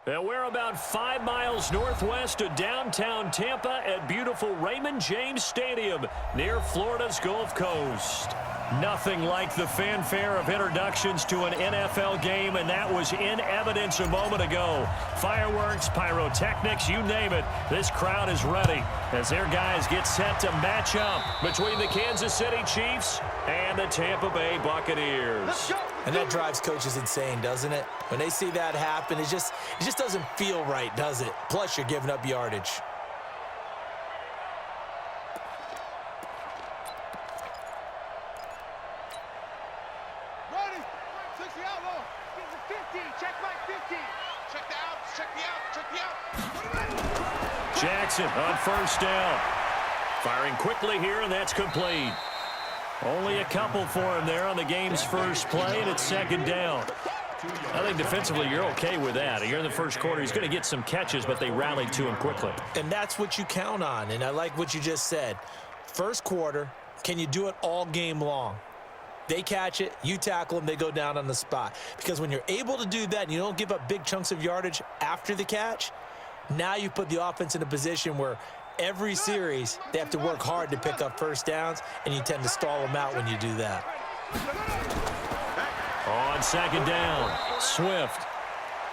And we're about 5 miles northwest of downtown Tampa at beautiful Raymond James Stadium near Florida's Gulf Coast. Nothing like the fanfare of introductions to an NFL game, and that was in evidence a moment ago. Fireworks, pyrotechnics, you name it. This crowd is ready as their guys get set to match up between the Kansas City Chiefs and the Tampa Bay Buccaneers. And that drives coaches insane, doesn't it? When they see that happen, it just doesn't feel right, does it? Plus, you're giving up yardage. Jackson on first down. Firing quickly here, and that's complete. Only a couple for him there on the game's first play, and it's second down. I think defensively you're okay with that. You're in the first quarter. He's going to get some catches, but they rallied to him quickly. And that's what you count on, and I like what you just said. First quarter, can you do it all game long? They catch it, you tackle them, they go down on the spot. Because when you're able to do that and you don't give up big chunks of yardage after the catch, now you put the offense in a position where every series they have to work hard to pick up first downs, and you tend to stall them out when you do that. On second down, Swift.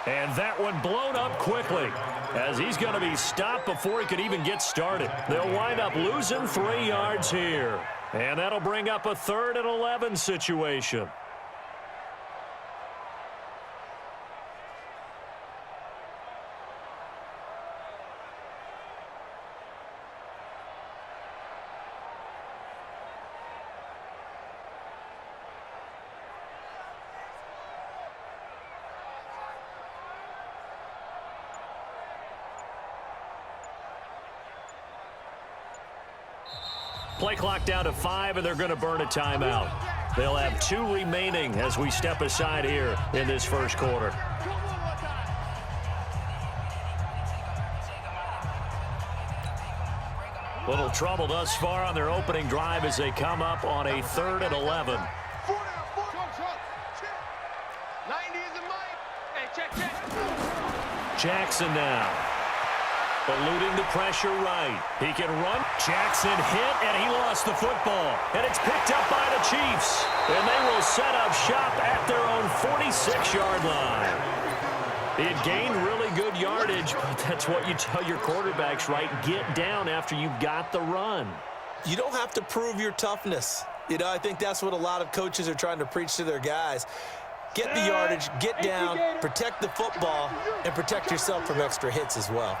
And that one blown up quickly as he's going to be stopped before he could even get started. They'll wind up losing 3 yards here. And that'll bring up a 3rd and 11 situation. Play clock down to 5, and they're going to burn a timeout. They'll have 2 remaining as we step aside here in this first quarter. Little trouble thus far on their opening drive as they come up on a 3rd and 11. Jackson now. Eluding the pressure right. He can run. Jackson hit, and he lost the football. And it's picked up by the Chiefs. And they will set up shop at their own 46-yard line. He had gained really good yardage, but that's what you tell your quarterbacks, right? Get down after you've got the run. You don't have to prove your toughness. You know, I think that's what a lot of coaches are trying to preach to their guys. Get the yardage, get down, protect the football, and protect yourself from extra hits as well.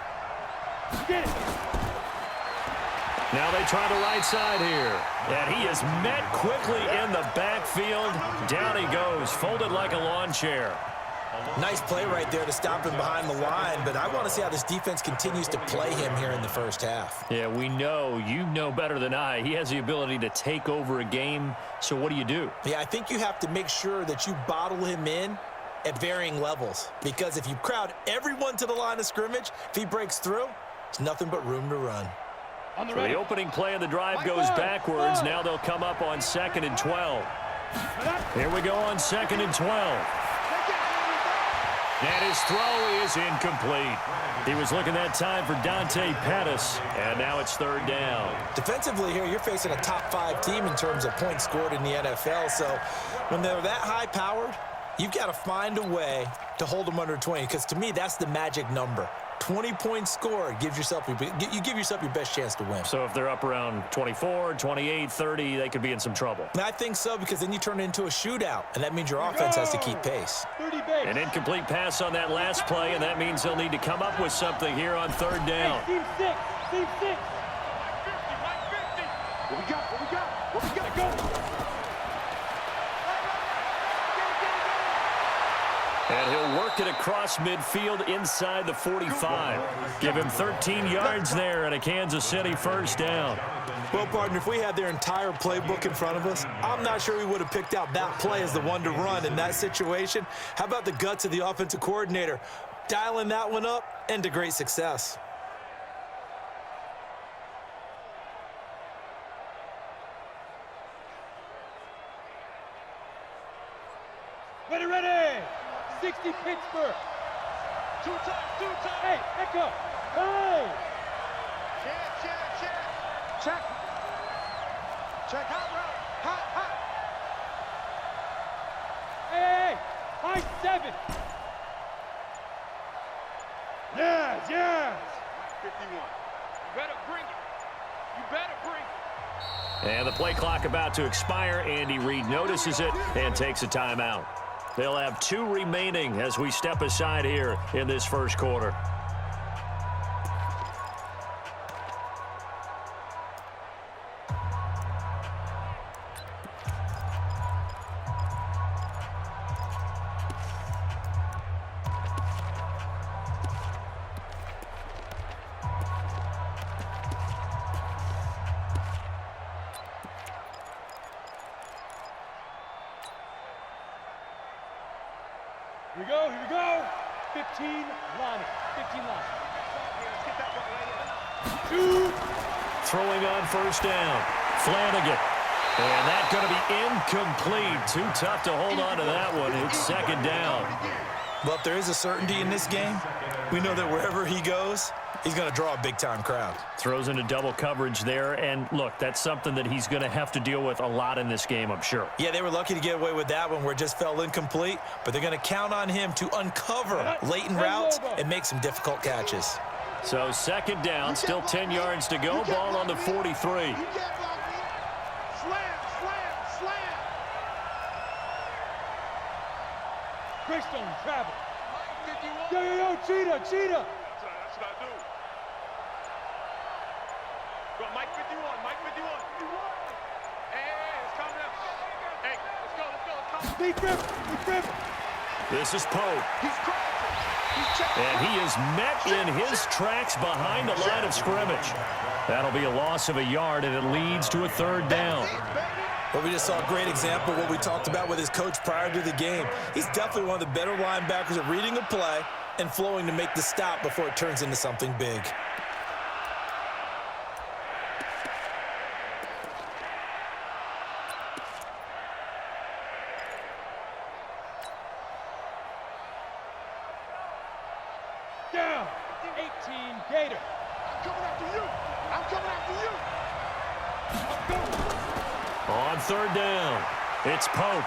Now they try the right side here. And he is met quickly in the backfield. Down he goes, folded like a lawn chair. Nice play right there to stop him behind the line, but I want to see how this defense continues to play him here in the first half. Yeah, we know. You know better than I. He has the ability to take over a game, so what do? Yeah, I think you have to make sure that you bottle him in at varying levels, because if you crowd everyone to the line of scrimmage, if he breaks through, there's nothing but room to run. So the opening play of the drive goes backwards. Now they'll come up on 2nd and 12. Here we go on 2nd and 12. And his throw is incomplete. He was looking that time for Dante Pettis, and now it's 3rd down. Defensively here, you're facing a top-5 team in terms of points scored in the NFL, so when they're that high-powered, you've got to find a way to hold them under 20, because to me, that's the magic number. 20 points scored, you give yourself your best chance to win. So if they're up around 24, 28, 30, they could be in some trouble. I think so, because then you turn it into a shootout, and that means your offense has to keep pace. An incomplete pass on that last play, and that means they'll need to come up with something here on 3rd down. Team 6. What we got? Go. And he'll work it across midfield inside the 45. Give him 13 yards there and a Kansas City 1st down. Well, partner, if we had their entire playbook in front of us, I'm not sure we would have picked out that play as the one to run in that situation. How about the guts of the offensive coordinator? Dialing that one up, and to great success. Ready. 60 Pittsburgh. Two times. Hey, echo. Hey. Check. Check hot route. Hot. Hey. High 7. Yes. 51. You better bring it. And the play clock about to expire. Andy Reid notices it and takes a timeout. They'll have 2 remaining as we step aside here in this first quarter. Here we go. 15 line. Let's get that one right 2. Throwing on first down. Flanagan. And that's going to be incomplete. Too tough to hold on to that one. It's second down. Well, if there is a certainty in this game, we know that wherever he goes, he's going to draw a big-time crowd. Throws into double coverage there. And, look, that's something that he's going to have to deal with a lot in this game, I'm sure. Yeah, they were lucky to get away with that one where it just fell incomplete, but they're going to count on him to uncover latent routes and make some difficult catches. So second down, still 10 yards to go. Ball on the 43. You can't block me. Slam. Greystone travel. 51. Yo, cheetah. That's what I do. Go, Mike 51. Hey, it's coming up. Hey, let's go. Deep rip. This is Pope. He's crashing. He's checking. And he is met in his tracks behind the line of scrimmage. That'll be a loss of a yard, and it leads to a third down. Well, we just saw a great example of what we talked about with his coach prior to the game. He's definitely one of the better linebackers at reading a play and flowing to make the stop before it turns into something big. Down. 18 Gator. I'm coming after you. On third down, it's Pope.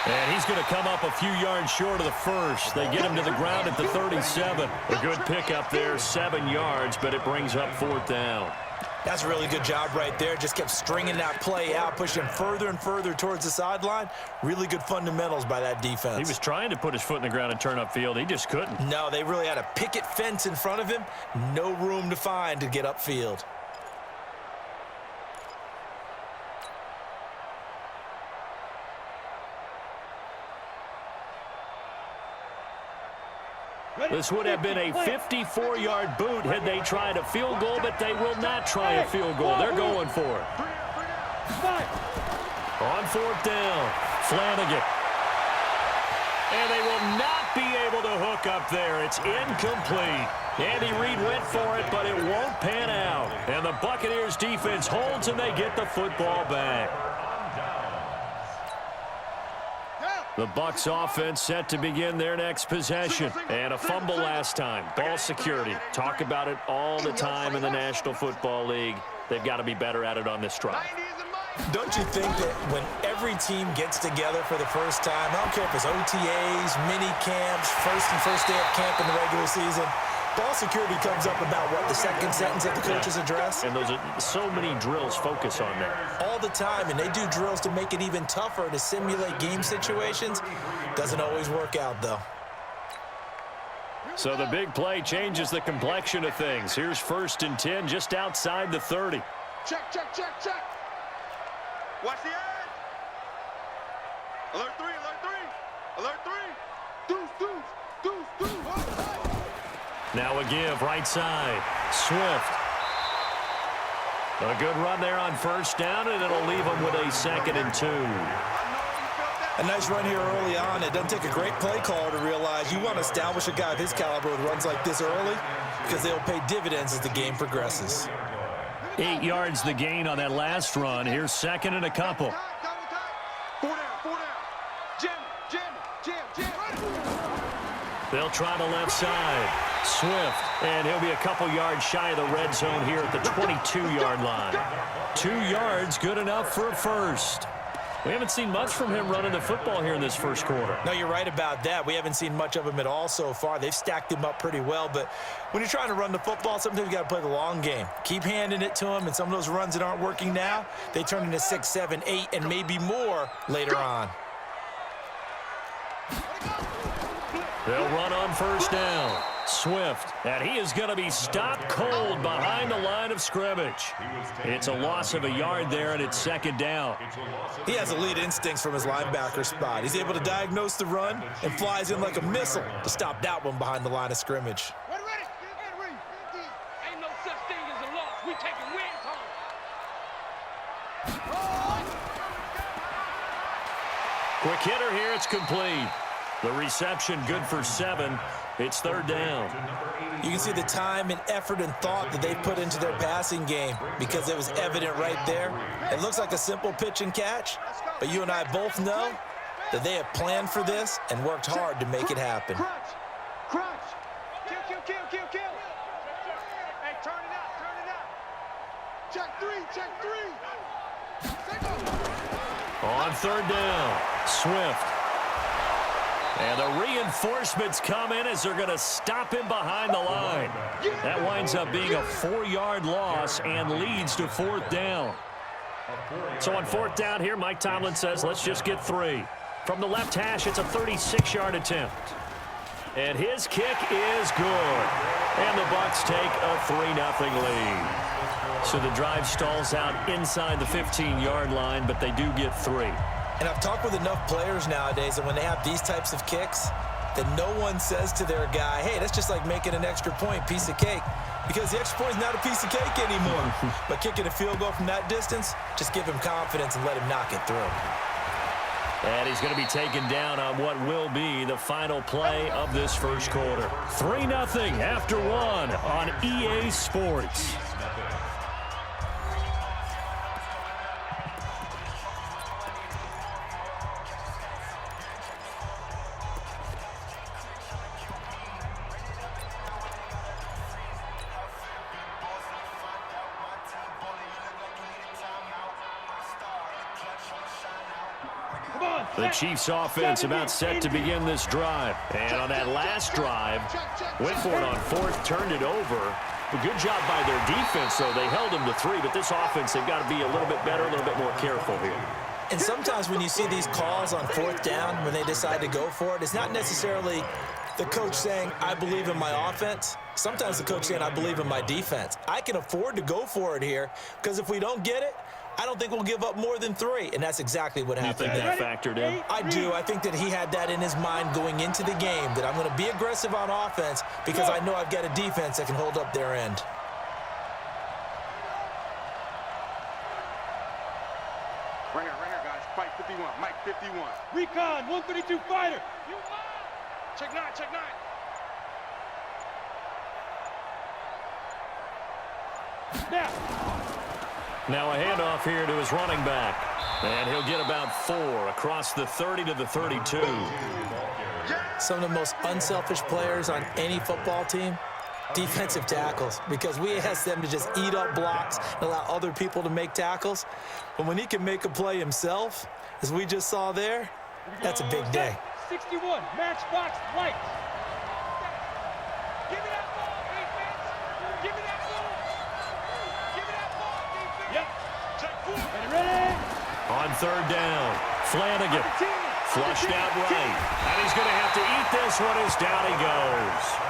And he's going to come up a few yards short of the first. They get him to the ground at the 37. A good pickup there, 7 yards, but it brings up fourth down. That's a really good job right there. Just kept stringing that play out, pushing him further and further towards the sideline. Really good fundamentals by that defense. He was trying to put his foot in the ground and turn upfield. He just couldn't. No, they really had a picket fence in front of him. No room to find to get upfield. This would have been a 54-yard boot had they tried a field goal, but they will not try a field goal. They're going for it. On fourth down, Flanagan. And they will not be able to hook up there. It's incomplete. Andy Reid went for it, but it won't pan out. And the Buccaneers defense holds, and they get the football back. The Bucs offense set to begin their next possession. And a fumble last time. Ball security. Talk about it all the time in the National Football League. They've got to be better at it on this drive. Don't you think that when every team gets together for the first time, I don't care if it's OTAs, mini camps, first day of camp in the regular season, ball security comes up about, what, the second sentence of the coach's address? And those are so many drills focus on that. All the time, and they do drills to make it even tougher to simulate game situations. Doesn't always work out, though. So the big play changes the complexion of things. Here's 1st and 10 just outside the 30. Check. Watch the edge. Alert 3. Deuce. Now a give, right side. Swift. A good run there on first down, and it'll leave them with a 2nd and 2. A nice run here early on. It doesn't take a great play caller to realize you want to establish a guy of his caliber with runs like this early because they'll pay dividends as the game progresses. 8 yards the gain on that last run. Here's 2nd and a couple. 4 down. Jam. They'll try the left side. Swift, and he'll be a couple yards shy of the red zone here at the 22-yard line. 2 yards, good enough for a first. We haven't seen much from him running the football here in this first quarter. No, you're right about that. We haven't seen much of him at all so far. They've stacked him up pretty well, but when you're trying to run the football, sometimes you got to play the long game. Keep handing it to him, and some of those runs that aren't working now, they turn into 6, 7, 8, and maybe more later on. They'll run on first down. Swift, and he is going to be stopped cold behind the line of scrimmage. It's a loss of a yard there, and it's second down. He has elite instincts from his linebacker spot. He's able to diagnose the run and flies in like a missile to stop that one behind the line of scrimmage. Ain't no such thing as a loss. We taking wins home. Quick hitter here, it's complete. The reception good for 7. It's third down. You can see the time and effort and thought that they put into their passing game because it was evident right there. It looks like a simple pitch and catch, but you and I both know that they have planned for this and worked hard to make it happen. Crunch. Kill. Hey, turn it out. Check three. On third down, Swift. And the reinforcements come in as they're going to stop him behind the line. That winds up being a 4-yard loss and leads to fourth down. So on fourth down here, Mike Tomlin says, let's just get 3. From the left hash, it's a 36-yard attempt. And his kick is good. And the Bucs take a 3-0 lead. So the drive stalls out inside the 15-yard line, but they do get 3. And I've talked with enough players nowadays that when they have these types of kicks, that no one says to their guy, hey, that's just like making an extra point, piece of cake. Because the extra point is not a piece of cake anymore. But kicking a field goal from that distance, just give him confidence and let him knock it through. And he's going to be taken down on what will be the final play of this first quarter. 3-0 after 1 on EA Sports. The Chiefs offense about set to begin this drive. And on that last drive, went for it on fourth, turned it over. A good job by their defense, though. They held them to 3, but this offense, they've got to be a little bit better, a little bit more careful here. And sometimes when you see these calls on fourth down, when they decide to go for it, it's not necessarily the coach saying, I believe in my offense. Sometimes the coach saying, I believe in my defense. I can afford to go for it here because if we don't get it, I don't think we'll give up more than 3, and that's exactly what happened. You think that factored in? I do. I think that he had that in his mind going into the game, that I'm going to be aggressive on offense because I know I've got a defense that can hold up their end. Ringer, guys. Fight 51. Mike 51. Recon, 132 fighter. Check 9. Now a handoff here to his running back. And he'll get about 4 across the 30 to the 32. Some of the most unselfish players on any football team, defensive tackles, because we ask them to just eat up blocks and allow other people to make tackles. But when he can make a play himself, as we just saw there, that's a big day. 61, matchbox light. Give me that ball, defense. Give me that ball. Give me that ball, defense. Yep. Check 4. Ready? On third down, Flanagan flushed out right. And he's going to have to eat this one as down he goes.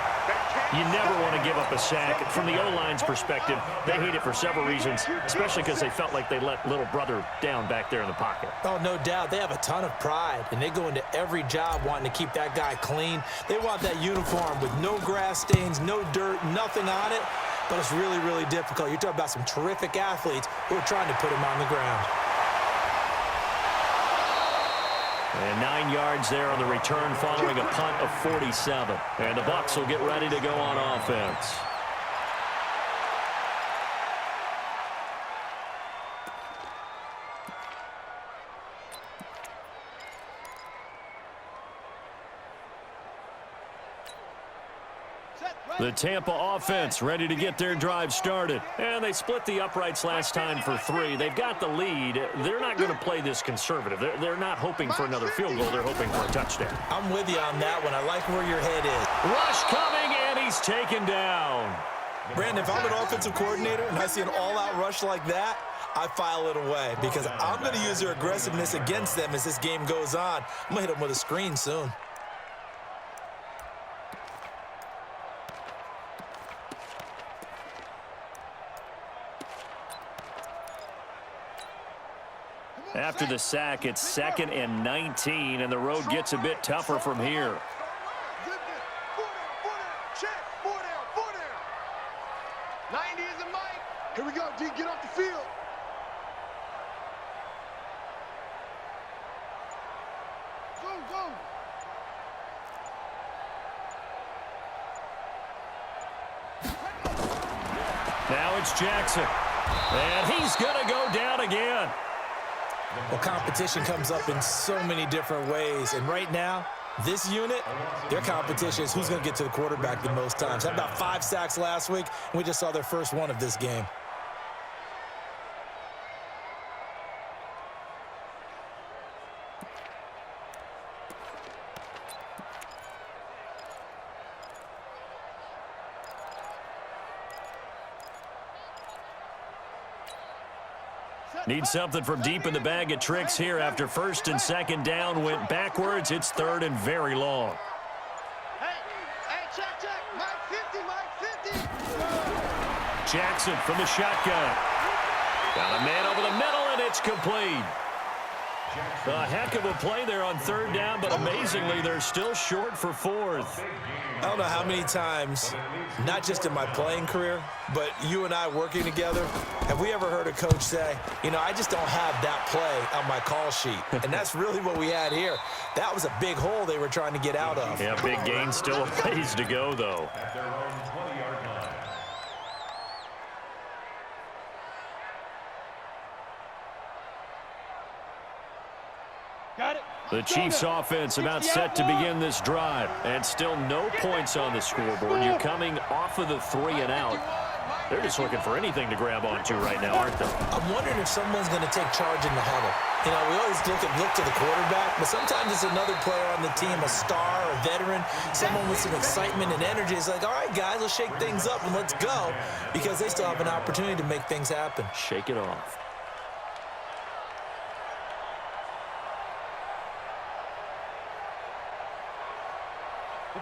You never want to give up a sack. From the O-line's perspective, they hate it for several reasons, especially because they felt like they let little brother down back there in the pocket. Oh, no doubt. They have a ton of pride, and they go into every job wanting to keep that guy clean. They want that uniform with no grass stains, no dirt, nothing on it. But it's really, really difficult. You're talking about some terrific athletes who are trying to put him on the ground. And 9 yards there on the return following a punt of 47. And the Bucs will get ready to go on offense. The Tampa offense ready to get their drive started. And they split the uprights last time for 3. They've got the lead. They're not going to play this conservative. They're not hoping for another field goal. They're hoping for a touchdown. I'm with you on that one. I like where your head is. Rush coming, and he's taken down. Brandon, if I'm an offensive coordinator and I see an all-out rush like that, I file it away because I'm going to use their aggressiveness against them as this game goes on. I'm going to hit them with a screen soon. After the sack, it's 2nd and 19, and the road gets a bit tougher from here. Here we go, D. Get off the field. Go, go. Now it's Jackson. And he's going to go down again. Well, competition comes up in so many different ways. And right now, this unit, their competition is who's going to get to the quarterback the most times. Had about 5 sacks last week, and we just saw their first one of this game. Need something from deep in the bag of tricks here after 1st and 2nd down went backwards. It's 3rd and very long. Hey, check. Mike 50. Jackson from the shotgun. Got a man over the middle, and it's complete. A heck of a play there on 3rd down, but amazingly, they're still short for 4th. I don't know how many times, not just in my playing career, but you and I working together, have we ever heard a coach say, you know, I just don't have that play on my call sheet. And that's really what we had here. That was a big hole they were trying to get out of. Yeah, big gain, still a ways to go, though. Got it. The Chiefs offense about set to begin this drive, and still no points on the scoreboard. You're coming off of the 3 and out. They're just looking for anything to grab onto right now, aren't they? I'm wondering if someone's going to take charge in the huddle. You know, we always look to the quarterback, but sometimes it's another player on the team, a star, a veteran, someone with some excitement and energy. It's like, all right, guys, let's shake things up and let's go, because they still have an opportunity to make things happen. Shake it off.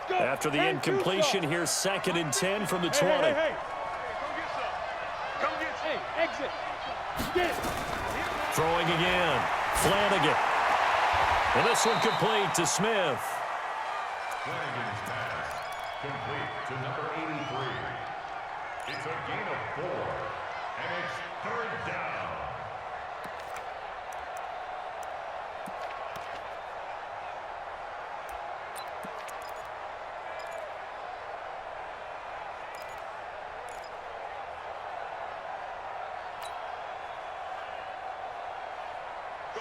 After the incompletion, here's 2nd and 10 from the 20. Hey. Come get some. Hey, exit. Get it. Throwing again. Flanagan. And this one complete to Smith. Flanagan's pass complete to number 83. It's a gain of 4, and it's 3rd down.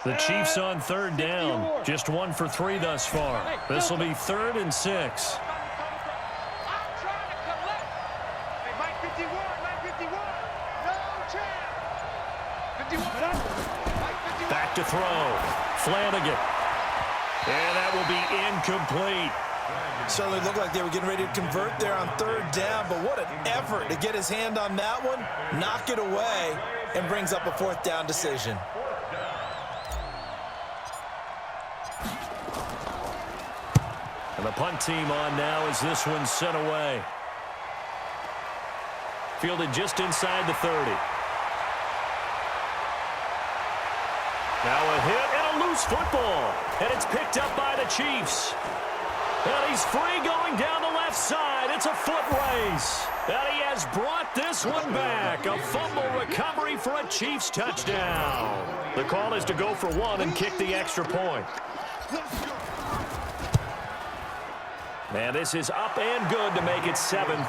The Chiefs on 3rd down. Just 1 for 3 thus far. This will be 3rd and 6. I'm trying to collect. Hey, Mike 51. No chance. 51. Mike 51. Back to throw. Flanagan. And that will be incomplete. Certainly looked like they were getting ready to convert there on 3rd down, but what an effort to get his hand on that one, knock it away, and brings up a 4th down decision. And the punt team on now as this one's sent away. Fielded just inside the 30. Now a hit and a loose football. And it's picked up by the Chiefs. And he's free going down the left side. It's a foot race. And he has brought this one back. A fumble recovery for a Chiefs touchdown. The call is to go for 1 and kick the extra point. And this is up and good to make it 7-3. Makes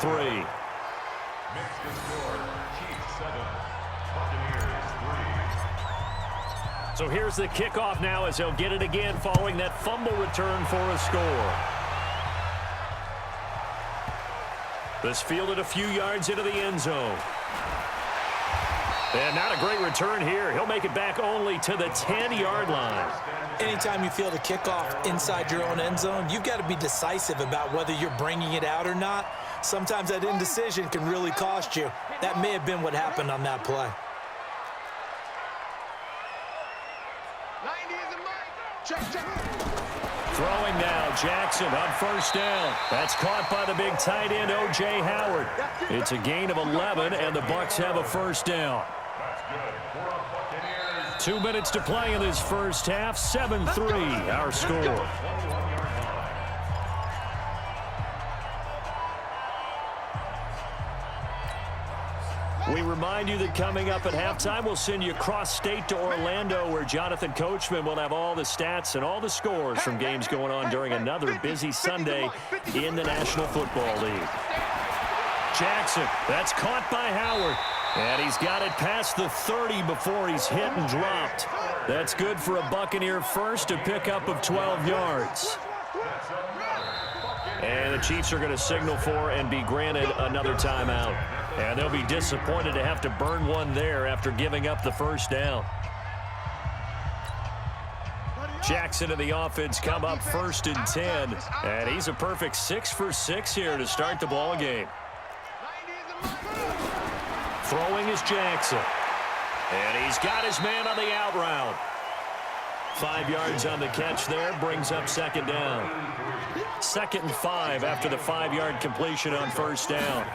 the score Chiefs 7, Buccaneers 3. So here's the kickoff now as they'll get it again following that fumble return for a score. This fielded a few yards into the end zone. And not a great return here. He'll make it back only to the 10-yard line. Anytime you field a kickoff inside your own end zone, you've got to be decisive about whether you're bringing it out or not. Sometimes that indecision can really cost you. That may have been what happened on that play. 90 is a mic. Check. Throwing now, Jackson on first down. That's caught by the big tight end, O.J. Howard. It's a gain of 11, and the Bucs have a first down. 2 minutes to play in this first half. 7-3, our score. We remind you that coming up at halftime, we'll send you cross-state to Orlando, where Jonathan Coachman will have all the stats and all the scores from games going on during another busy Sunday in the National Football League. Jackson, that's caught by Howard. And he's got it past the 30 before he's hit and dropped. That's good for a Buccaneer first, a pickup of 12 yards. And the Chiefs are going to signal for and be granted another timeout. And they'll be disappointed to have to burn one there after giving up the first down. Jackson and the offense come up first and 10. And he's a perfect 6 for 6 here to start the ball game. Throwing is Jackson. And he's got his man on the out route. 5 yards on the catch there, brings up second down. 2nd and 5 after the 5-yard completion on first down.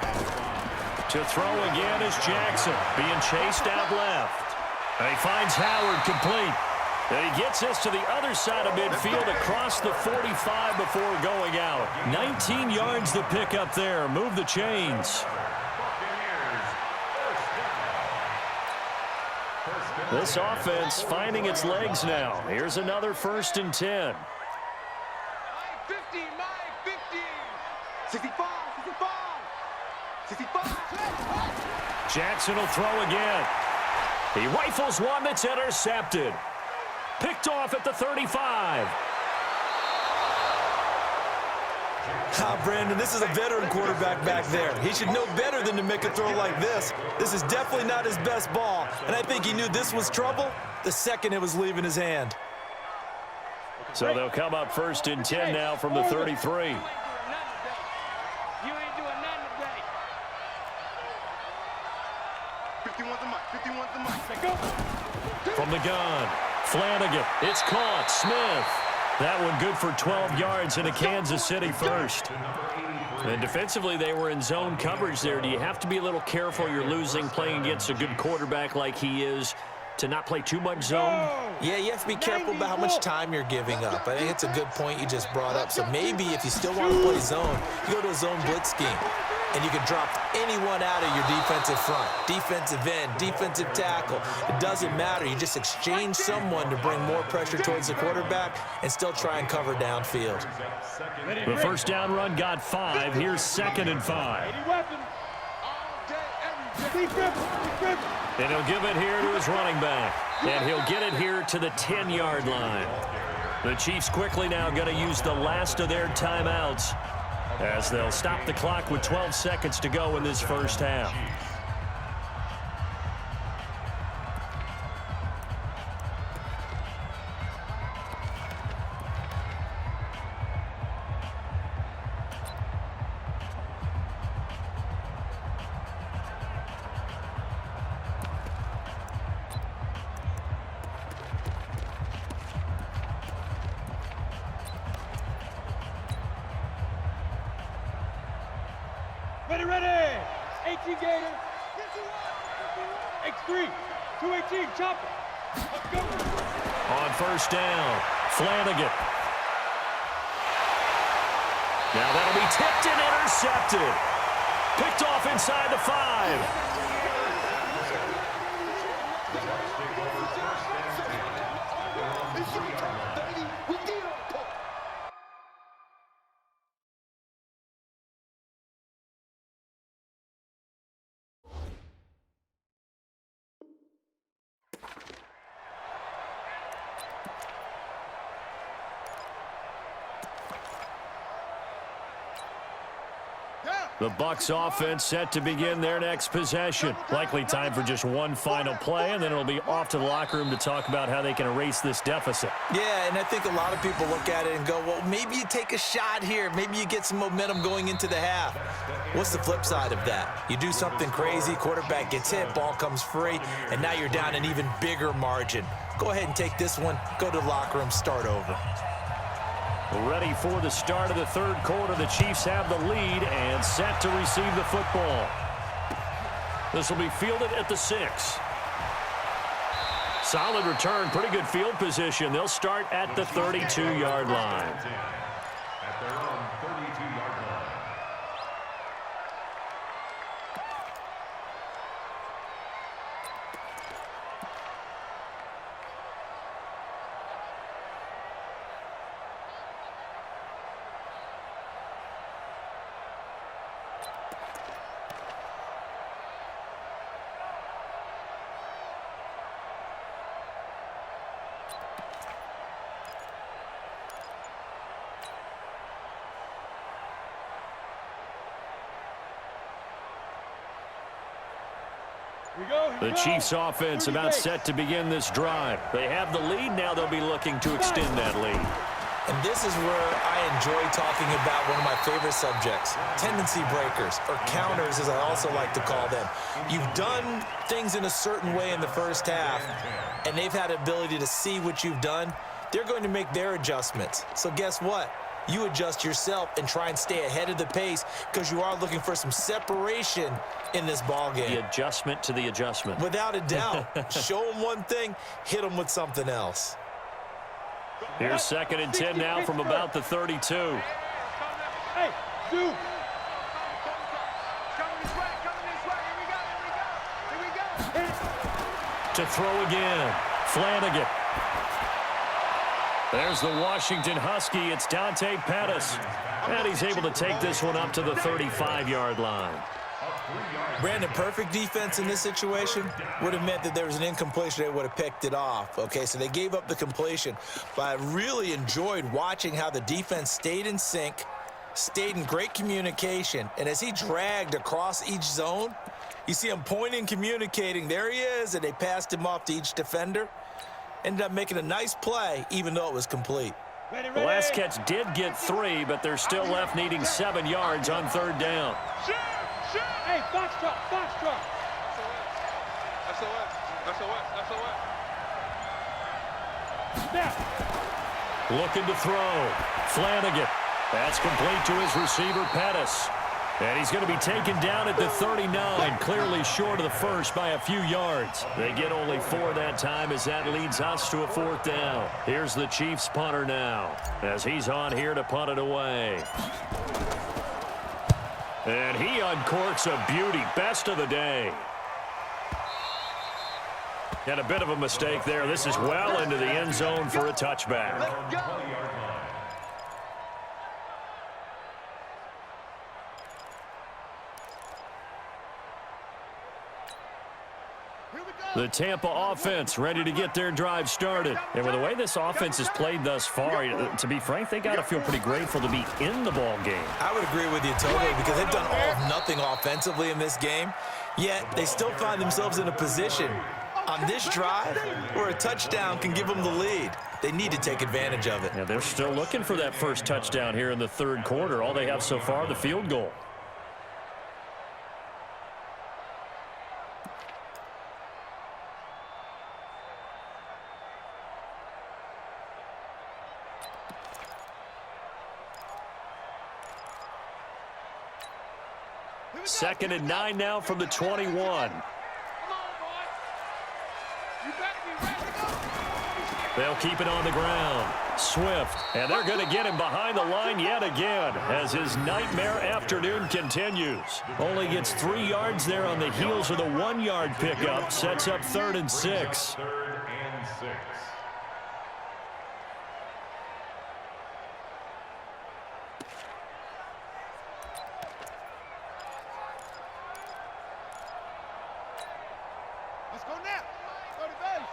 To throw again is Jackson, being chased out left. And he finds Howard complete. And he gets us to the other side of midfield across the 45 before going out. 19 yards the pick up there. Move the chains. This offense finding its legs now. Here's another 1st and 10. 50, my 50. 65. Jackson will throw again. He rifles one that's intercepted. Picked off at the 35. Brandon, this is a veteran quarterback back there. He should know better than to make a throw like this. This is definitely not his best ball, and I think he knew this was trouble the second it was leaving his hand. So they'll come up 1st and 10 now from the 33. You ain't doing nothing today. 51's the mic. From the gun, Flanagan. It's caught. Smith. That one good for 12 yards in a Kansas City first. And defensively, they were in zone coverage there. Do you have to be a little careful? You're losing playing against a good quarterback like he is to not play too much zone? Yeah, you have to be careful about how much time you're giving up. I think it's a good point you just brought up. So maybe if you still want to play zone, you go to a zone blitz scheme. And you can drop anyone out of your defensive front, defensive end, defensive tackle. It doesn't matter. You just exchange someone to bring more pressure towards the quarterback and still try and cover downfield. The first down run got 5. Here's 2nd and 5. And he'll give it here to his running back. And he'll get it here to the 10-yard line. The Chiefs quickly now going to use the last of their timeouts as they'll stop the clock with 12 seconds to go in this first half. Ready. 18 Gator. X3. 218. Chopper. Let's go. On first down, Flanagan. Now that'll be tipped and intercepted. Picked off inside the 5. The Bucs offense set to begin their next possession. Likely time for just one final play, and then it'll be off to the locker room to talk about how they can erase this deficit. Yeah, and I think a lot of people look at it and go, well, maybe you take a shot here. Maybe you get some momentum going into the half. What's the flip side of that? You do something crazy, quarterback gets hit, ball comes free, and now you're down an even bigger margin. Go ahead and take this one, go to the locker room, start over. Ready for the start of the third quarter. The Chiefs have the lead and set to receive the football. This will be fielded at the 6. Solid return, pretty good field position. They'll start at the 32-yard line. At their own 32-yard line. The Chiefs offense about set to begin this drive. They have the lead. Now they'll be looking to extend that lead. And this is where I enjoy talking about one of my favorite subjects, tendency breakers, or counters as I also like to call them. You've done things in a certain way in the first half, and they've had the ability to see what you've done. They're going to make their adjustments. So guess what? You adjust yourself and try and stay ahead of the pace because you are looking for some separation in this ball game. The adjustment to the adjustment. Without a doubt. Show them one thing, hit them with something else. Here's 2nd and 10 now from about the 32. Hey, dude. Coming this way. Here we go. To throw again. Flanagan. There's the Washington Husky. It's Dante Pettis. And he's able to take this one up to the 35-yard line. Brandon, perfect defense in this situation would have meant that there was an incompletion. They would have picked it off. Okay, so they gave up the completion. But I really enjoyed watching how the defense stayed in sync, stayed in great communication. And as he dragged across each zone, you see him pointing, communicating. There he is, and they passed him off to each defender. Ended up making a nice play, even though it was complete. The last catch did get 3, but they're still left needing 7 yards on 3rd down. Hey, box truck. Snap. Looking to throw. Flanagan. That's complete to his receiver, Pettis. And he's going to be taken down at the 39, clearly short of the first by a few yards. They get only 4 that time as that leads us to a 4th down. Here's the Chiefs punter now as he's on here to punt it away. And he uncorks a beauty. Best of the day. And a bit of a mistake there. This is well into the end zone for a touchback. The Tampa offense ready to get their drive started. And with the way this offense has played thus far, to be frank, they got to feel pretty grateful to be in the ball game. I would agree with you totally because they've done all of nothing offensively in this game, yet they still find themselves in a position on this drive where a touchdown can give them the lead. They need to take advantage of it. Yeah, they're still looking for that first touchdown here in the 3rd quarter. All they have so far, the field goal. Second and 9 now from the 21. Come on, boy. You better be ready to go. They'll keep it on the ground. Swift, and they're going to get him behind the line yet again as his nightmare afternoon continues. Only gets 3 yards there on the heels of the 1-yard pickup. Sets up 3rd and 6. 3rd and 6. Let's go now. Go to base.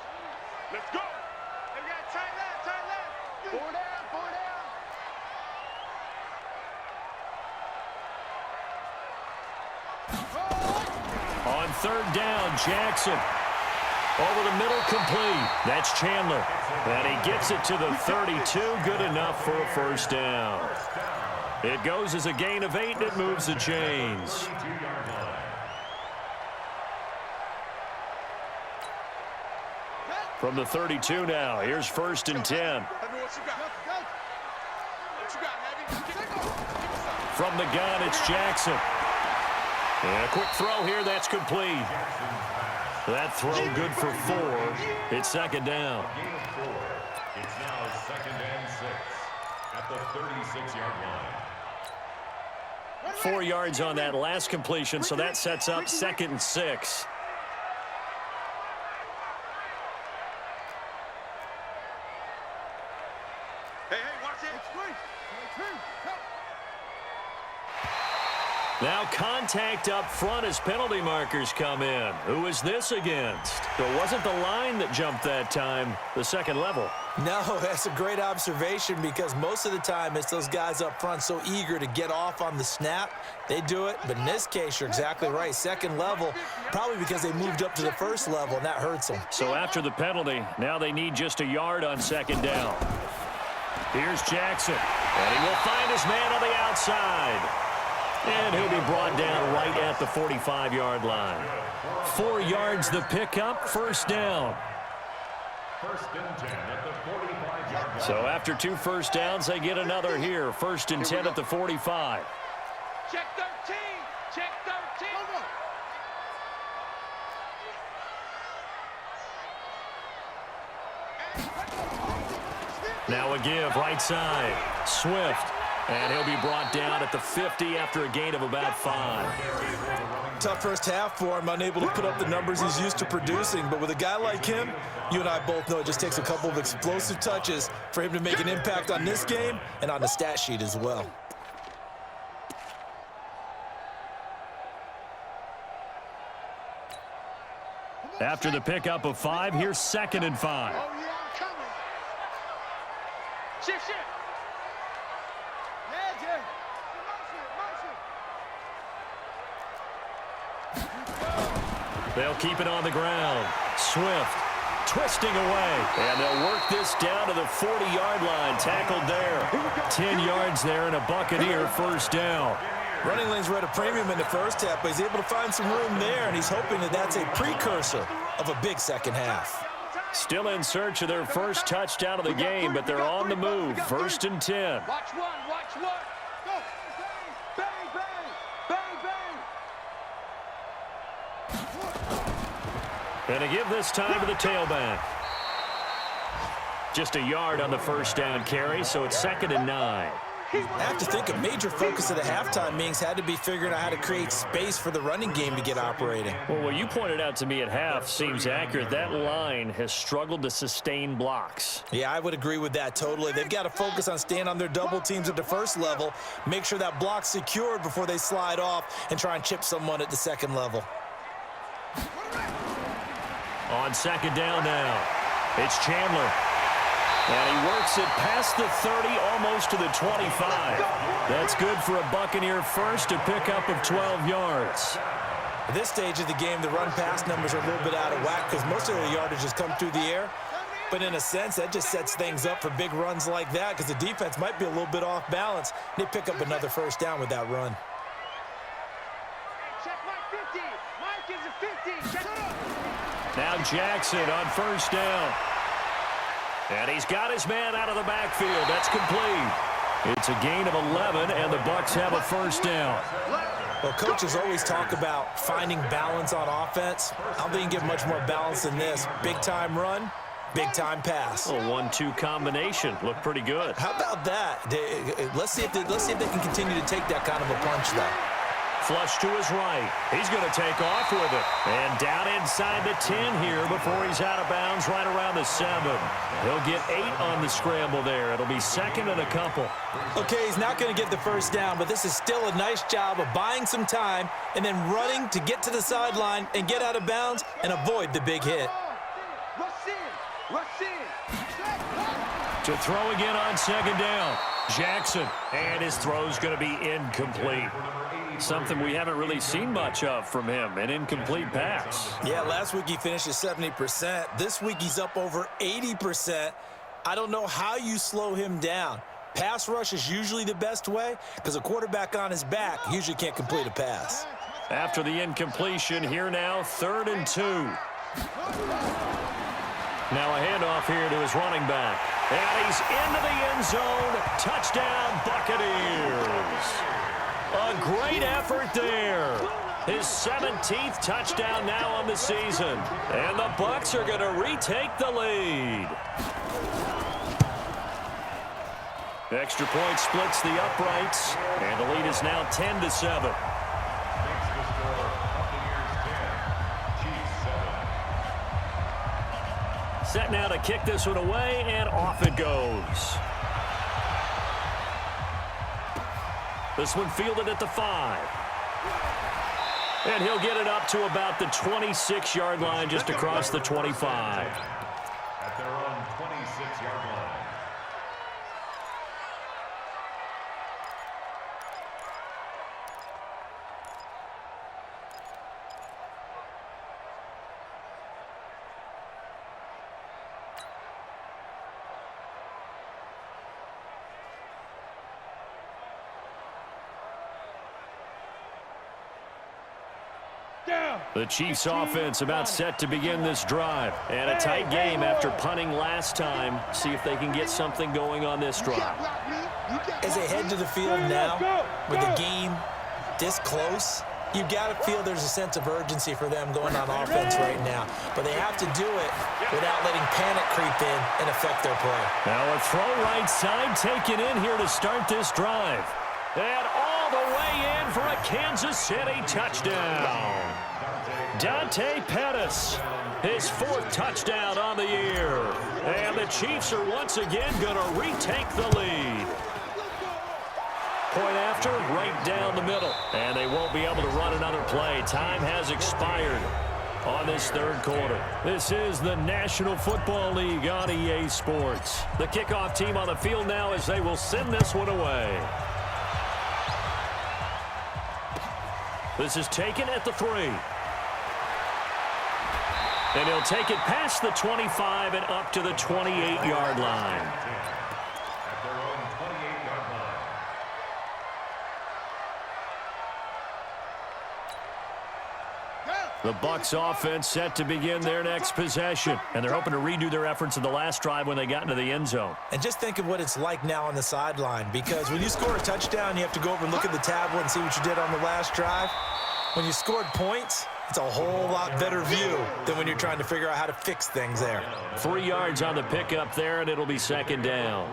Let's go. Hey, we got to turn left. 4 down. third down. Jackson over the middle, complete. That's Chandler. And he gets it to the 32. Good enough for a first down. It goes as a gain of 8, and it moves the chains. From the 32 now, here's 1st and 10. From the gun, it's Jackson. And a quick throw here, that's complete. That throw good for 4. It's 2nd down. It's now 2nd and 6 at the 36-yard line. 4 yards on that last completion, so that sets up 2nd and 6. Now contact up front as penalty markers come in. Who is this against? It wasn't the line that jumped that time, the second level. No, that's a great observation because most of the time it's those guys up front so eager to get off on the snap. They do it, but in this case, you're exactly right. Second level, probably because they moved up to the first level, and that hurts them. So after the penalty, now they need just a yard on 2nd down. Here's Jackson, and he will find his man on the outside. And he'll be brought down right at the 45-yard line. 4 yards the pickup, 1st down. 1st and 10 at the 45-yard line. So after 2 first downs, they get another here. 1st and 10 at the 45. Check 13. Check 13. Now a give, right side. Swift. And he'll be brought down at the 50 after a gain of about 5. Tough first half for him, unable to put up the numbers he's used to producing. But with a guy like him, you and I both know it just takes a couple of explosive touches for him to make an impact on this game and on the stat sheet as well. After the pickup of 5, here's 2nd and 5. Oh, yeah, I'm coming. Shift, shift. They'll keep it on the ground. Swift twisting away. And they'll work this down to the 40-yard line. Tackled there. 10 yards there and a Buccaneer first down. Running lanes were at a premium in the first half, but he's able to find some room there, and he's hoping that that's a precursor of a big second half. Still in search of their first touchdown of the game, but they're on the move. 1st and 10. Watch one, watch one. Go. Bang, bang, bang, bang. And to give this time to the tailback. Just a yard on the first down carry, so it's 2nd and 9. I have to think a major focus of the halftime meetings had to be figuring out how to create space for the running game to get operating. Well, what you pointed out to me at half seems accurate. That line has struggled to sustain blocks. Yeah, I would agree with that totally. They've got to focus on staying on their double teams at the first level, make sure that block's secured before they slide off and try and chip someone at the second level. On 2nd down now, it's Chandler. And he works it past the 30, almost to the 25. That's good for a Buccaneer first, a pickup of 12 yards. At this stage of the game, the run-pass numbers are a little bit out of whack because most of the yardage has come through the air. But in a sense, that just sets things up for big runs like that because the defense might be a little bit off balance. They pick up another first down with that run. Check Mike 50. Mike is a 50. Check it up. Now Jackson on first down. And he's got his man out of the backfield. That's complete. It's a gain of 11, and the Bucs have a first down. Well, coaches always talk about finding balance on offense. I don't think you can get much more balance than this. Big-time run, big-time pass. A 1-2 combination. Looked pretty good. How about that? Let's see if they can continue to take that kind of a punch, though. Flush to his right. He's going to take off with it. And down inside the 10 here before he's out of bounds right around the 7. He'll get 8 on the scramble there. It'll be 2nd and a couple. Okay, he's not going to get the first down, but this is still a nice job of buying some time and then running to get to the sideline and get out of bounds and avoid the big hit. Rush in. Rush in. To throw again on 2nd down. Jackson. And his throw's going to be incomplete. Something we haven't really seen much of from him, an incomplete pass. Yeah, last week he finished at 70%. This week he's up over 80%. I don't know how you slow him down. Pass rush is usually the best way because a quarterback on his back usually can't complete a pass. After the incompletion, here now, 3rd and 2. Now a handoff here to his running back. And he's into the end zone. Touchdown, Buccaneers. A great effort there. His 17th touchdown now on the season. And the Bucs are going to retake the lead. The extra point splits the uprights. And the lead is now 10-7. Set now to kick this one away, and off it goes. This one fielded at the 5. And he'll get it up to about the 26-yard line, just across the 25. At their own 26-yard line. The Chiefs offense about set to begin this drive. And a tight game after punting last time. See if they can get something going on this drive. As they head to the field now, with the game this close, you've got to feel there's a sense of urgency for them going on offense right now. But they have to do it without letting panic creep in and affect their play. Now a throw right side taken in here to start this drive. And all the way in for a Kansas City touchdown. Dante Pettis, his 4th touchdown on the year. And the Chiefs are once again going to retake the lead. Point after, right down the middle. And they won't be able to run another play. Time has expired on this 3rd quarter. This is the National Football League on EA Sports. The kickoff team on the field now as they will send this one away. This is taken at the 3. And he'll take it past the 25 and up to the 28-yard line. At their own 28-yard line. The Bucs offense set to begin their next possession. And they're hoping to redo their efforts in the last drive when they got into the end zone. And just think of what it's like now on the sideline, because when you score a touchdown, you have to go over and look at the tablet and see what you did on the last drive. When you scored points, it's a whole lot better view than when you're trying to figure out how to fix things there. 3 yards on the pickup there, and it'll be 2nd down.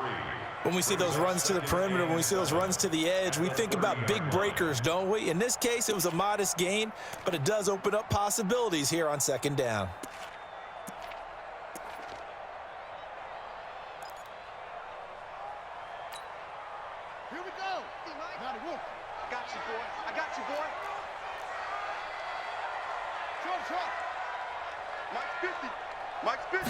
When we see those runs to the perimeter, when we see those runs to the edge, we think about big breakers, don't we? In this case, it was a modest gain, but it does open up possibilities here on 2nd down. Here we go. Now the wolf. I got you, boy. I got you, boy. Short. Mike's 50.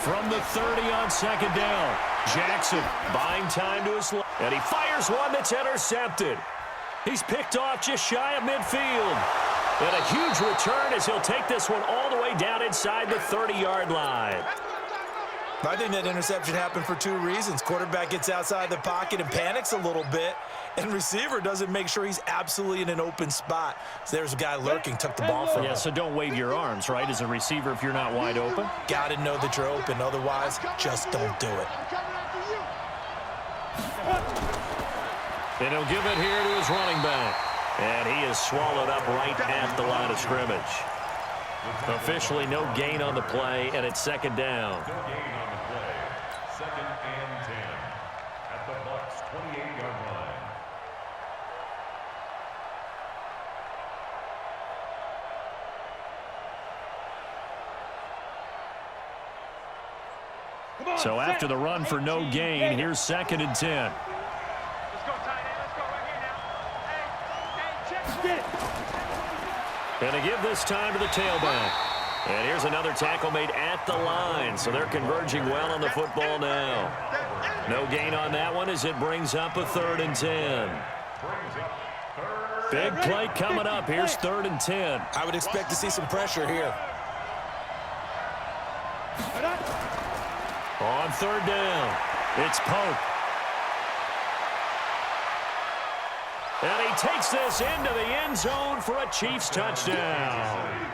From the 30 on 2nd down, Jackson buying time to his left. And he fires one that's intercepted. He's picked off just shy of midfield. And a huge return as he'll take this one all the way down inside the 30-yard line. I think that interception happened for 2 reasons. Quarterback gets outside the pocket and panics a little bit, and receiver doesn't make sure he's absolutely in an open spot. So there's a guy lurking, took the ball from him. Yeah, so don't wave your arms, right, as a receiver if you're not wide open. Got to know that you're open. Otherwise, just don't do it. And he'll give it here to his running back. And he is swallowed up right at the line of scrimmage. Officially no gain on the play, and it's 2nd down. No gain on the play. 2nd and 10. At the Bucs' 28-yard line. So after the run for no gain, here's 2nd and 10. Let's go, tight end. Let's go right here now. Hey, check it. And to give this time to the tailback. And here's another tackle made at the line. So they're converging well on the football now. No gain on that one as it brings up a 3rd and 10. Brings up 3rd Big play coming up. Here's 3rd and 10. I would expect to see some pressure here. On 3rd down, it's Pope. And he takes this into the end zone for a Chiefs touchdown.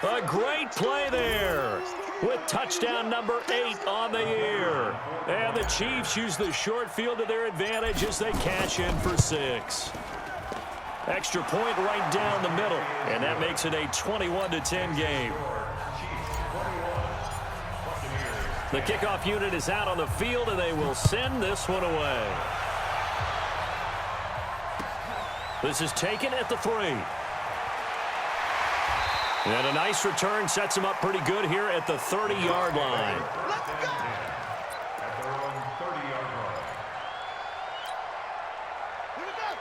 A great play there with touchdown number 8 on the year. And the Chiefs use the short field to their advantage as they cash in for 6. Extra point right down the middle, and that makes it a 21-10 game. The kickoff unit is out on the field, and they will send this one away. This is taken at the 3. And a nice return sets him up pretty good here at the 30-yard line.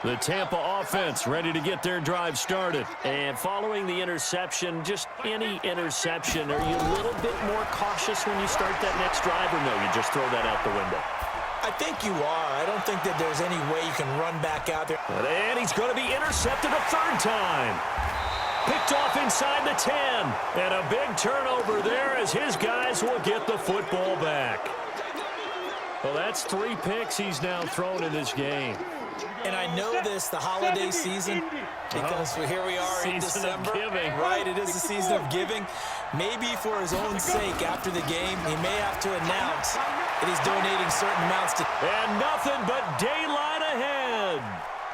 The Tampa offense ready to get their drive started. And following the interception, just any interception, are you a little bit more cautious when you start that next drive, or no, you just throw that out the window? I think you are. I don't think that there's any way you can run back out there. And he's going to be intercepted a 3rd time. Picked off inside the 10. And a big turnover there as his guys will get the football back. Well, that's 3 picks he's now thrown in this game. And I know this, the holiday season, because here we are in December. Giving. Right, it is the season of giving. Maybe for his own sake, after the game, he may have to announce that he's donating certain amounts to... And nothing but daylight ahead.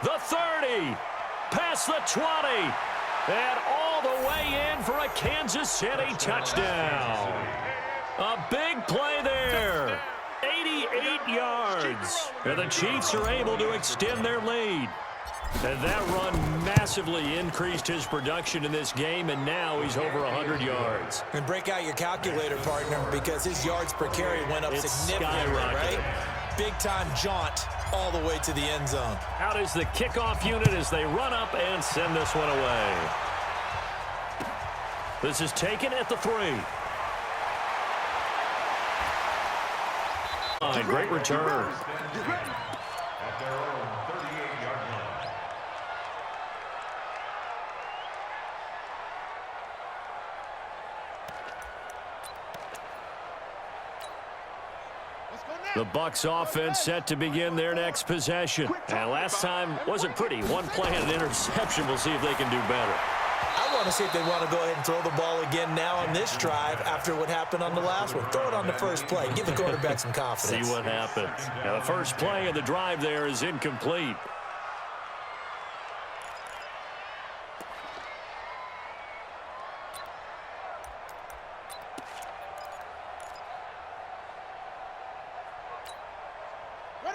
The 30, past the 20, and all the way in for a Kansas City touchdown. A big play there. 88 yards. And the Chiefs are able to extend their lead. And that run massively increased his production in this game, and now he's over 100 yards. And break out your calculator, partner, because his yards per carry went up significantly, right? Big-time jaunt all the way to the end zone. Out is the kickoff unit as they run up and send this one away. This is taken at the 3. Great return. At their own 38-yard line. The Bucs offense set to begin their next possession. And last time wasn't pretty. One play and an interception. We'll see if they can do better. I want to see if they want to go ahead and throw the ball again now on this drive after what happened on the last one. Throw it on the first play. Give the quarterback some confidence. See what happens. Now, the first play of the drive there is incomplete.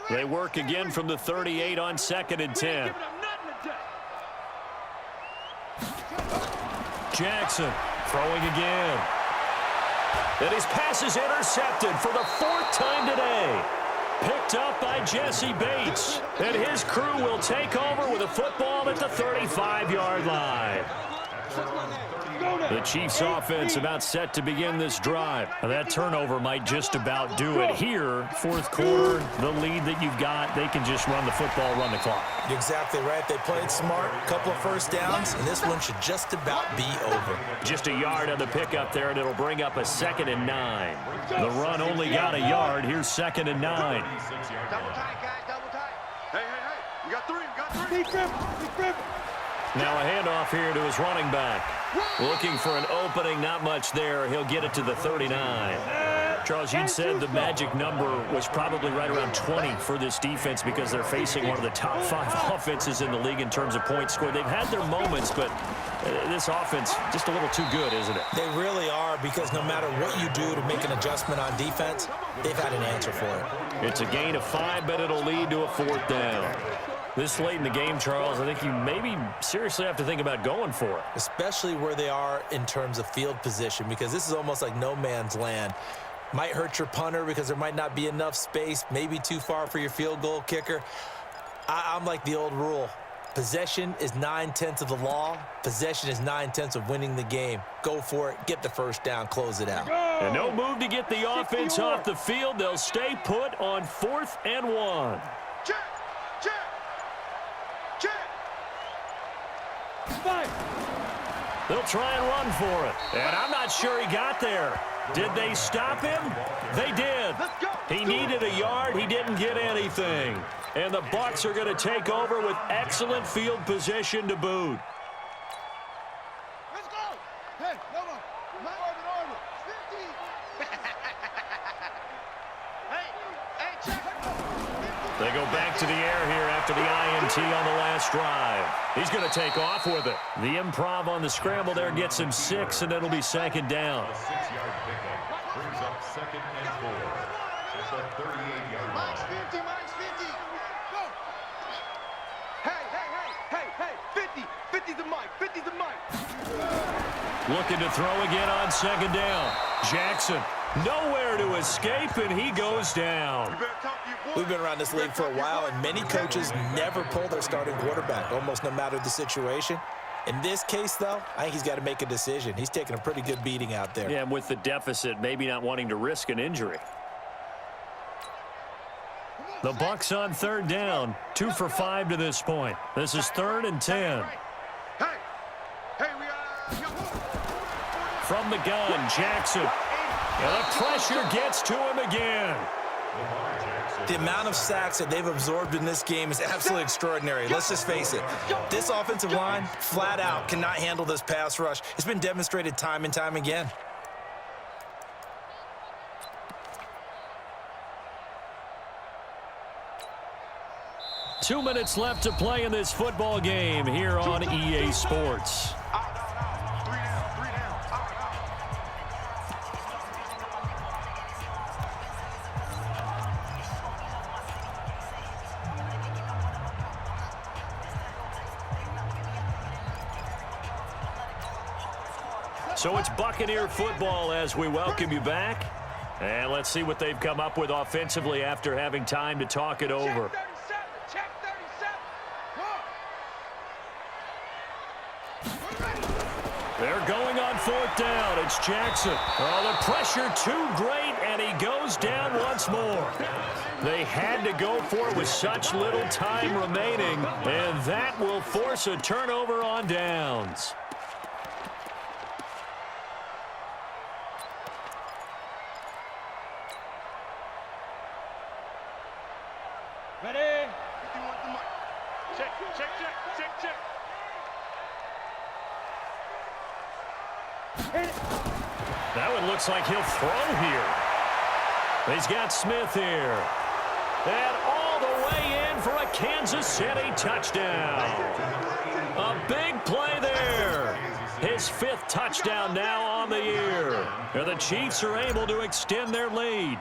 They work again from the 38 on 2nd and 10. Jackson throwing again. And his pass is intercepted for the 4th time today. Picked up by Jesse Bates. And his crew will take over with a football at the 35-yard line. The Chiefs offense about set to begin this drive. That turnover might just about do it here. 4th quarter, the lead that you've got, they can just run the football, run the clock. You're exactly right. They played smart, a couple of first downs, and this one should just about be over. Just a yard on the pickup there, and it'll bring up a 2nd and 9. The run only got a yard. Here's 2nd and 9. Double tight, guys, double tight. Hey, you got 3, you got 3. Now a handoff here to his running back. Looking for an opening, not much there. He'll get it to the 39. Charles, you'd said the magic number was probably right around 20 for this defense because they're facing one of the top 5 offenses in the league in terms of points scored. They've had their moments, but this offense just a little too good, isn't it? They really are, because no matter what you do to make an adjustment on defense, they've had an answer for it. It's a gain of 5, but it'll lead to a 4th down. This late in the game, Charles, I think you maybe seriously have to think about going for it. Especially where they are in terms of field position, because this is almost like no man's land. Might hurt your punter because there might not be enough space, maybe too far for your field goal kicker. I'm like the old rule. Possession is 9/10 of the law. Possession is 9/10 of winning the game. Go for it. Get the first down. Close it out. And no move to get the offense off the field. They'll stay put on 4th and 1. Check. They'll try and run for it. And I'm not sure he got there. Did they stop him? They did. He needed a yard. He didn't get anything. And the Bucs are going to take over with excellent field position to boot. Let's go. Hey, come on. My orbit. 50. Hey, check. They go back to the air here after the INT on the last drive. He's going to take off with it. The improv on the scramble there gets him 6, and it'll be second down. A 6-yard pickup brings up 2nd and 4 at the 38-yard line. Max 50, Max 50. Go. Hey. 50. 50's the mic. 50's the mic. Looking to throw again on second down. Jackson, nowhere to escape, and he goes down. We've been around this league for a while, and many coaches never pull their starting quarterback, almost no matter the situation. In this case, though, I think he's got to make a decision. He's taking a pretty good beating out there. Yeah, and with the deficit, maybe not wanting to risk an injury. The Bucs on third down, 2 for 5 to this point. This is 3rd and 10. From the gun, Jackson. And the pressure gets to him again. The amount of sacks that they've absorbed in this game is absolutely extraordinary. Let's just face it. This offensive line, flat out, cannot handle this pass rush. It's been demonstrated time and time again. Two minutes left to play in this football game here on EA Sports. So it's Buccaneer football as we welcome you back. And let's see what they've come up with offensively after having time to talk it over. Check 37. They're going on 4th down. It's Jackson. Oh, the pressure too great, and he goes down once more. They had to go for it with such little time remaining, and that will force a turnover on downs. Ready? Check. That one looks like he'll throw here. He's got Smith here. And all the way in for a Kansas City touchdown. A big play there. His 5th touchdown now on the year. And the Chiefs are able to extend their lead.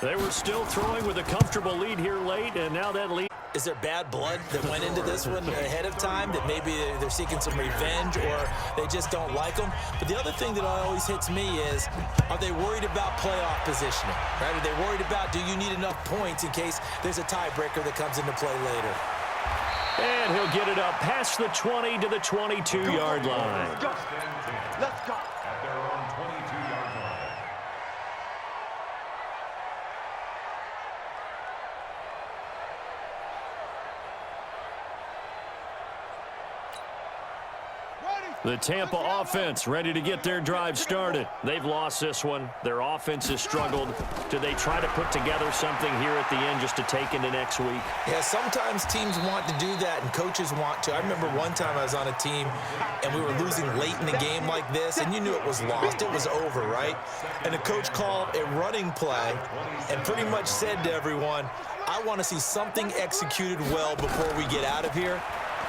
They were still throwing with a comfortable lead here late, and now that lead. Is there bad blood that went into this one ahead of time, that maybe they're seeking some revenge or they just don't like them? But the other thing that always hits me is, are they worried about playoff positioning? Right? Are they worried about, do you need enough points in case there's a tiebreaker that comes into play later? And he'll get it up past the 20 to the 22-yard line. Let's go. At their own 22-yard line. The Tampa offense ready to get their drive started. They've lost this one. Their offense has struggled. Do they try to put together something here at the end just to take into next week? Yeah, sometimes teams want to do that and coaches want to. I remember one time I was on a team and we were losing late in the game like this, and you knew it was lost. It was over, right? And the coach called a running play and pretty much said to everyone, I want to see something executed well before we get out of here.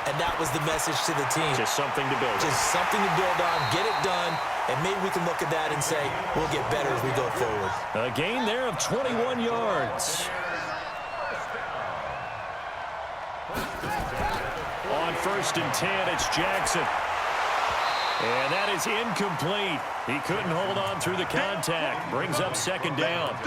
And that was the message to the team. Just something to build on. Just something to build on, get it done, and maybe we can look at that and say, we'll get better as we go forward. A gain there of 21 yards. On 1st and 10, it's Jackson. And that is incomplete. He couldn't hold on through the contact. Brings up 2nd down.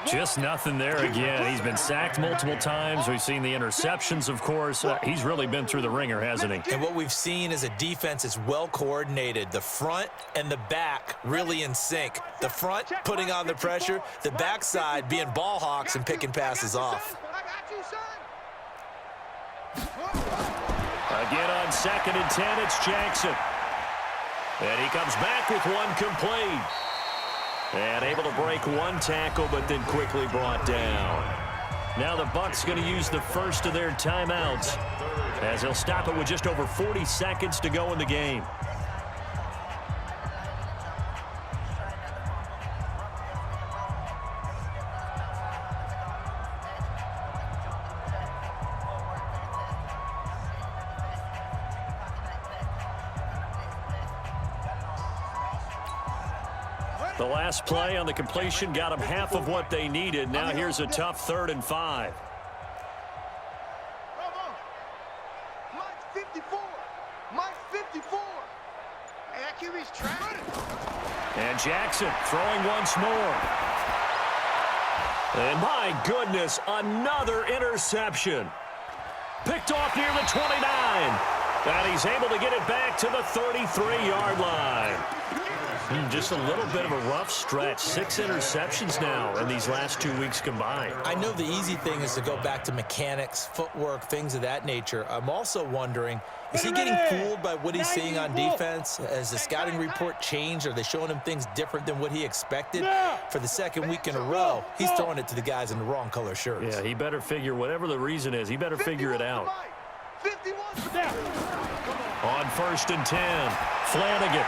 Just nothing there again. He's been sacked multiple times. We've seen the interceptions, of course. He's really been through the ringer, hasn't he? And what we've seen is a defense that's well coordinated. The front and the back really in sync. The front putting on the pressure, the backside being ball hawks and picking passes off. A Again on 2nd and 10, it's Jackson. And he comes back with one complete. And able to break one tackle, but then quickly brought down. Now the Bucs going to use the first of their timeouts, as they'll stop it with just over 40 seconds to go in the game. The last play on the completion got them half of what they needed. Now here's a tough 3rd and 5. Mike's 54. Mike's 54. Hey, that QB's trying. And Jackson throwing once more. And my goodness, another interception. Picked off near the 29. And he's able to get it back to the 33-yard line. Just a little bit of a rough stretch. 6 interceptions now in these last 2 weeks combined. I know the easy thing is to go back to mechanics, footwork, things of that nature. I'm also wondering, is he getting fooled by what he's seeing on defense? Has the scouting report changed? Are they showing him things different than what he expected? For the 2nd week in a row, he's throwing it to the guys in the wrong color shirts. Yeah, he better figure, whatever the reason is, he better figure it out. 51. On 1st and 10, Flanagan.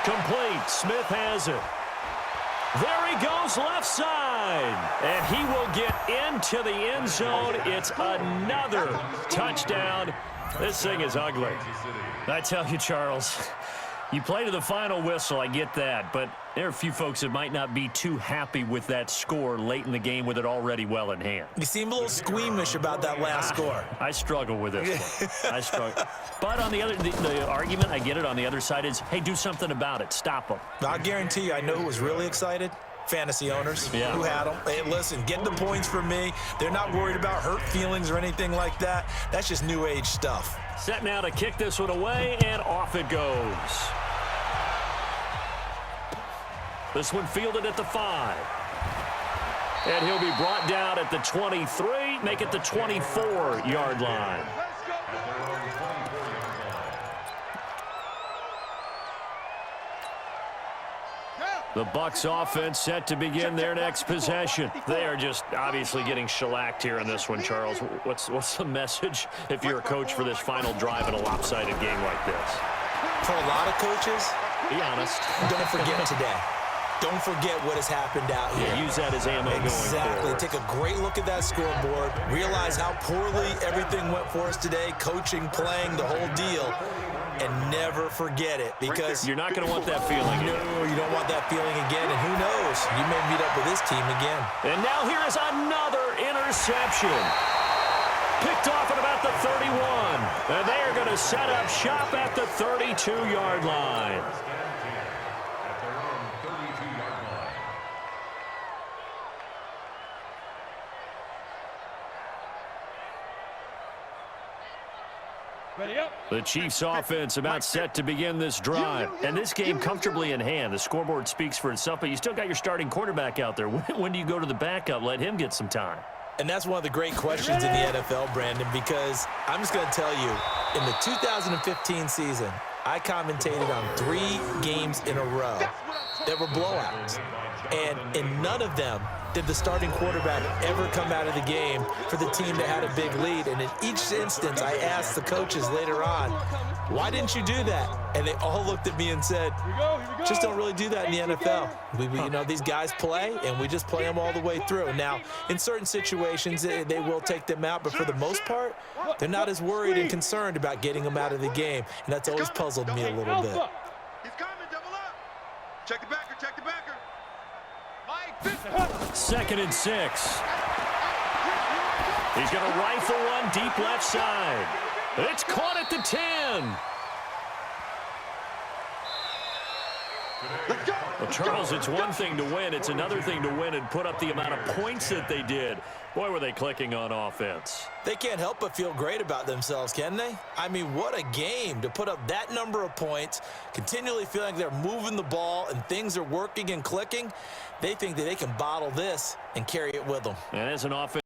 Complete. Smith has it. There he goes left side. And he will get into the end zone. It's another touchdown. This thing is ugly. I tell you, Charles, you play to the final whistle, I get that. But there are a few folks that might not be too happy with that score late in the game with it already well in hand. You seem a little squeamish about that last score. I struggle with this one. I struggle. But on the other, the argument, I get it, on the other side is, hey, do something about it. Stop them. I guarantee you, I know who was really excited. Fantasy owners who had them. Hey, listen, get the points for me. They're not worried about hurt feelings or anything like that. That's just new age stuff. Set now to kick this one away, and off it goes. This one fielded at the 5. And he'll be brought down at the 23, make it the 24-yard line. The Bucs offense set to begin their next possession. They are just obviously getting shellacked here in this one, Charles. What's the message if you're a coach for this final drive in a lopsided game like this? For a lot of coaches, be honest, don't forget today. Don't forget what has happened out here. Yeah, use that as ammo going forward. Exactly. Take a great look at that scoreboard. Realize how poorly everything went for us today. Coaching, playing, the whole deal. And never forget it, because you're not going to want that feeling. No, you don't want that feeling again. And who knows? You may meet up with this team again. And now here is another interception. Picked off at about the 31. And they are going to set up shop at the 32-yard line. The Chiefs offense about set to begin this drive. And this game comfortably in hand. The scoreboard speaks for itself, but you still got your starting quarterback out there. When do you go to the backup? Let him get some time. And that's one of the great questions in the NFL, Brandon, because I'm just going to tell you, in the 2015 season, I commentated on 3 games in a row that were blowouts. And in none of them did the starting quarterback ever come out of the game for the team that had a big lead. And in each instance, I asked the coaches later on, why didn't you do that? And they all looked at me and said, just don't really do that in the NFL. You know, these guys play, and we just play them all the way through. Now, in certain situations, they will take them out, but for the most part, they're not as worried and concerned about getting them out of the game. And that's always puzzled me a little bit. He's coming, double up. Check the backer, check the backer. 2nd and 6. He's going to rifle one deep left side. It's caught at the 10. Well, Charles, it's one thing to win. It's another thing to win and put up the amount of points that they did. Boy, were they clicking on offense. They can't help but feel great about themselves, can they? I mean, what a game to put up that number of points, continually feeling like they're moving the ball and things are working and clicking. They think that they can bottle this and carry it with them. And as an offense,